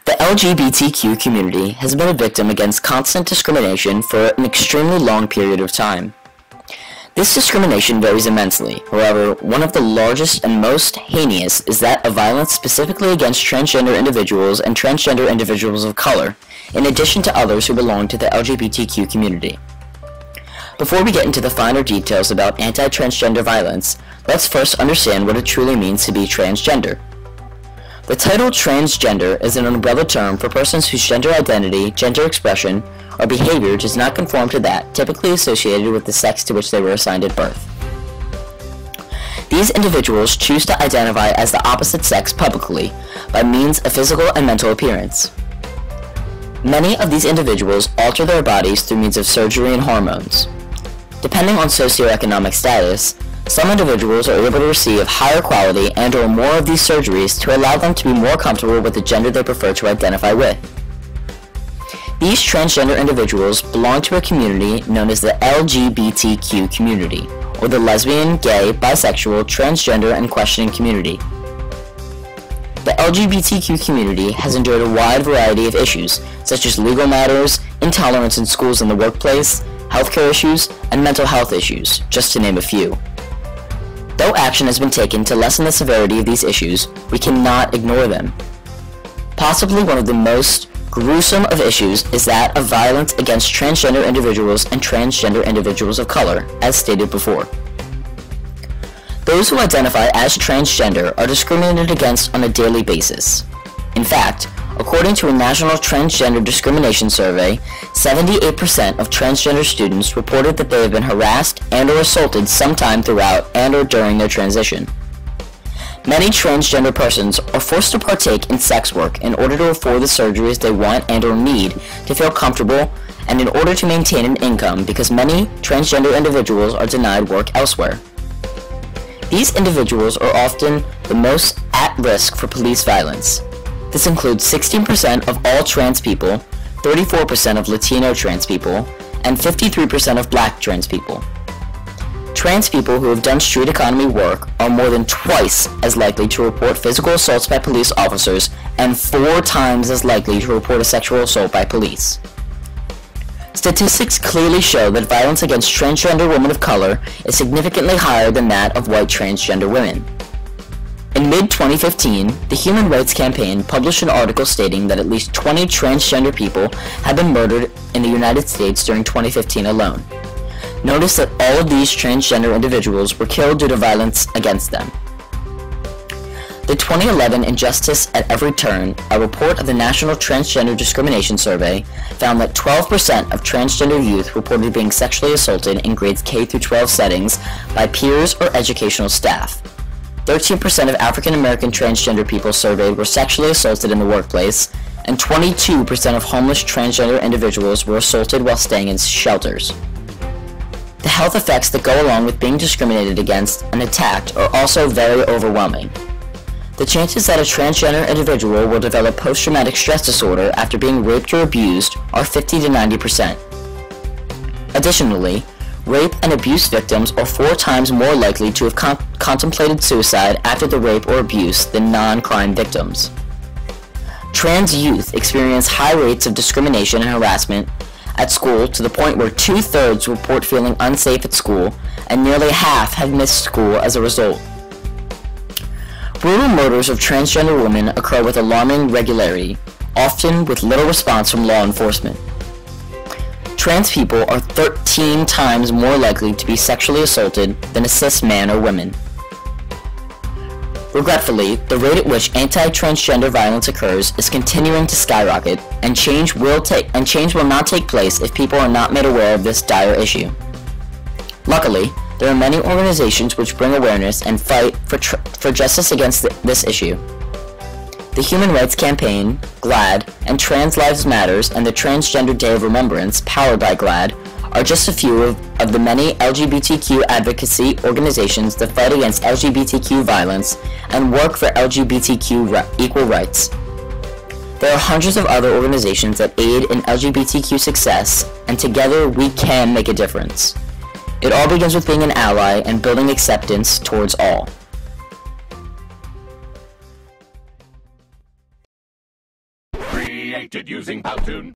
The LGBTQ community has been a victim against constant discrimination for an extremely long period of time. This discrimination varies immensely. However, one of the largest and most heinous is that of violence specifically against transgender individuals and transgender individuals of color, in addition to others who belong to the LGBTQ community. Before we get into the finer details about anti-transgender violence, let's first understand what it truly means to be transgender. The title transgender is an umbrella term for persons whose gender identity, gender expression, or behavior does not conform to that typically associated with the sex to which they were assigned at birth. These individuals choose to identify as the opposite sex publicly by means of physical and mental appearance. Many of these individuals alter their bodies through means of surgery and hormones. Depending on socioeconomic status, some individuals are able to receive higher quality and or more of these surgeries to allow them to be more comfortable with the gender they prefer to identify with. These transgender individuals belong to a community known as the LGBTQ community, or the lesbian, gay, bisexual, transgender, and questioning community. The LGBTQ community has endured a wide variety of issues, such as legal matters, intolerance in schools and the workplace, healthcare issues, and mental health issues, just to name a few. Though action has been taken to lessen the severity of these issues, we cannot ignore them. Possibly one of the most gruesome of issues is that of violence against transgender individuals and transgender individuals of color, as stated before. Those who identify as transgender are discriminated against on a daily basis. In fact, according to a national transgender discrimination survey, 78% of transgender students reported that they have been harassed and or assaulted sometime throughout and or during their transition. Many transgender persons are forced to partake in sex work in order to afford the surgeries they want and or need to feel comfortable and in order to maintain an income because many transgender individuals are denied work elsewhere. These individuals are often the most at risk for police violence. This includes 16% of all trans people, 34% of Latino trans people, and 53% of Black trans people. Trans people who have done street economy work are more than twice as likely to report physical assaults by police officers and 4 times as likely to report a sexual assault by police. Statistics clearly show that violence against transgender women of color is significantly higher than that of white transgender women. In mid-2015, the Human Rights Campaign published an article stating that at least 20 transgender people had been murdered in the United States during 2015 alone. Notice that all of these transgender individuals were killed due to violence against them. The 2011 Injustice at Every Turn, a report of the National Transgender Discrimination Survey, found that 12% of transgender youth reported being sexually assaulted in grades K through 12 settings by peers or educational staff. 13% of African American transgender people surveyed were sexually assaulted in the workplace, and 22% of homeless transgender individuals were assaulted while staying in shelters. The health effects that go along with being discriminated against and attacked are also very overwhelming. The chances that a transgender individual will develop post-traumatic stress disorder after being raped or abused are 50 to 90%. Additionally, rape and abuse victims are 4 times more likely to have contemplated suicide after the rape or abuse than non-crime victims. Trans youth experience high rates of discrimination and harassment at school to the point where 2/3 report feeling unsafe at school, and nearly half have missed school as a result. Brutal murders of transgender women occur with alarming regularity, often with little response from law enforcement. Trans people are 13 times more likely to be sexually assaulted than a cis man or women. Regretfully, the rate at which anti-transgender violence occurs is continuing to skyrocket, and change will not take place if people are not made aware of this dire issue. Luckily, there are many organizations which bring awareness and fight for justice against this issue. The Human Rights Campaign, GLAAD, and Trans Lives Matters and the Transgender Day of Remembrance, powered by GLAAD, are just a few of the many LGBTQ advocacy organizations that fight against LGBTQ violence and work for LGBTQ equal rights. There are hundreds of other organizations that aid in LGBTQ success, and together we can make a difference. It all begins with being an ally and building acceptance towards all. Bria. created using Powtoon.